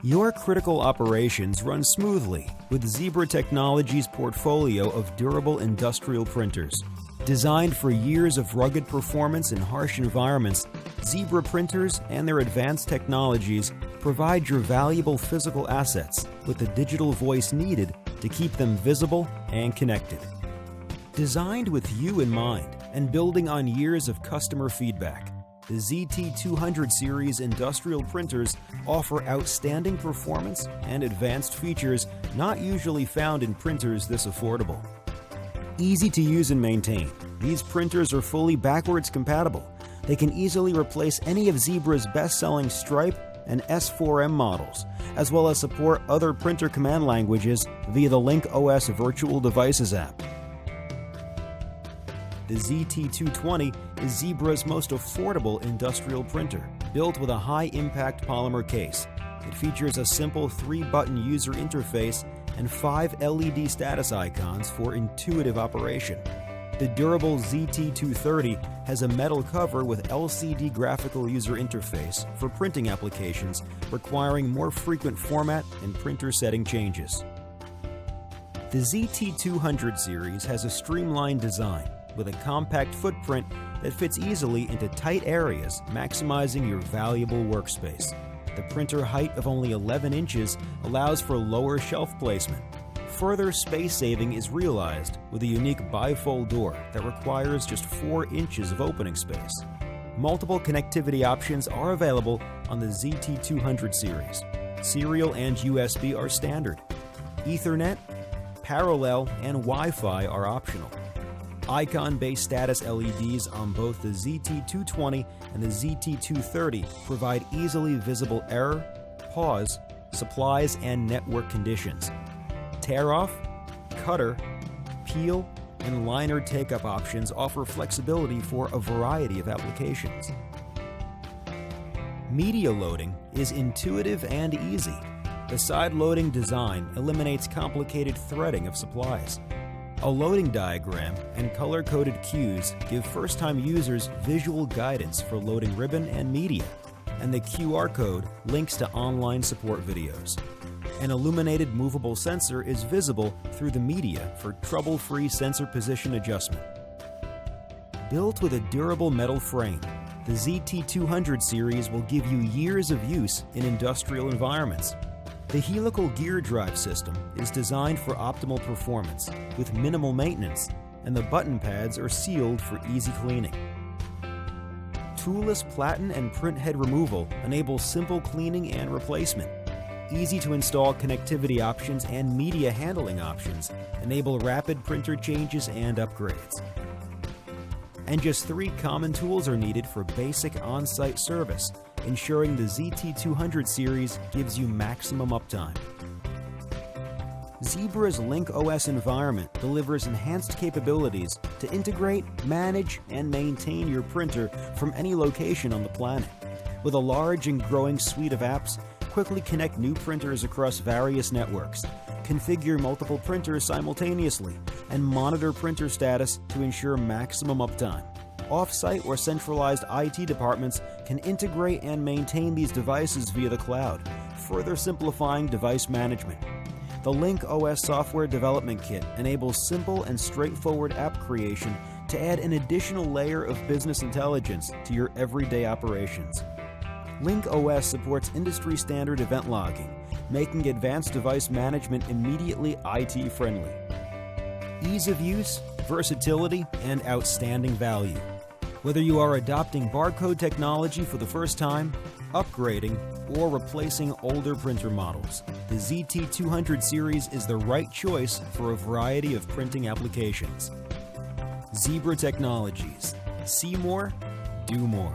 Your critical operations run smoothly with Zebra Technologies' portfolio of durable industrial printers. Designed for years of rugged performance in harsh environments, Zebra printers and their advanced technologies provide your valuable physical assets with the digital voice needed to keep them visible and connected. Designed with you in mind and building on years of customer feedback, the ZT200 Series industrial printers offer outstanding performance and advanced features not usually found in printers this affordable. Easy to use and maintain, these printers are fully backwards compatible. They can easily replace any of Zebra's best-selling Stripe and S4M models, as well as support other printer command languages via the Link-OS Virtual Devices app. The ZT220 is Zebra's most affordable industrial printer, built with a high-impact polymer case. It features a simple 3-button user interface and 5 LED status icons for intuitive operation. The durable ZT230 has a metal cover with LCD graphical user interface for printing applications requiring more frequent format and printer setting changes. The ZT200 series has a streamlined design with a compact footprint that fits easily into tight areas, maximizing your valuable workspace. The printer height of only 11 inches allows for lower shelf placement. Further space saving is realized with a unique bifold door that requires just 4 inches of opening space. Multiple connectivity options are available on the ZT200 series. Serial and USB are standard. Ethernet, parallel, and Wi-Fi are optional. Icon-based status LEDs on both the ZT220 and the ZT230 provide easily visible error, pause, supplies, and network conditions. Tear-off, cutter, peel, and liner take-up options offer flexibility for a variety of applications. Media loading is intuitive and easy. The side-loading design eliminates complicated threading of supplies. A loading diagram and color-coded cues give first-time users visual guidance for loading ribbon and media, and the QR code links to online support videos. An illuminated movable sensor is visible through the media for trouble-free sensor position adjustment. Built with a durable metal frame, the ZT200 series will give you years of use in industrial environments. The helical gear drive system is designed for optimal performance with minimal maintenance, and the button pads are sealed for easy cleaning. Toolless platen and print head removal enables simple cleaning and replacement. Easy to install connectivity options and media handling options enable rapid printer changes and upgrades. And just 3 common tools are needed for basic on-site service, ensuring the ZT200 series gives you maximum uptime. Zebra's Link-OS environment delivers enhanced capabilities to integrate, manage, and maintain your printer from any location on the planet. With a large and growing suite of apps, quickly connect new printers across various networks, configure multiple printers simultaneously, and monitor printer status to ensure maximum uptime. Off-site or centralized IT departments can integrate and maintain these devices via the cloud, further simplifying device management. The Link-OS software development kit enables simple and straightforward app creation to add an additional layer of business intelligence to your everyday operations. Link-OS supports industry-standard event logging, making advanced device management immediately IT-friendly. Ease of use, versatility, and outstanding value. Whether you are adopting barcode technology for the first time, upgrading, or replacing older printer models, the ZT200 series is the right choice for a variety of printing applications. Zebra Technologies. See more, do more.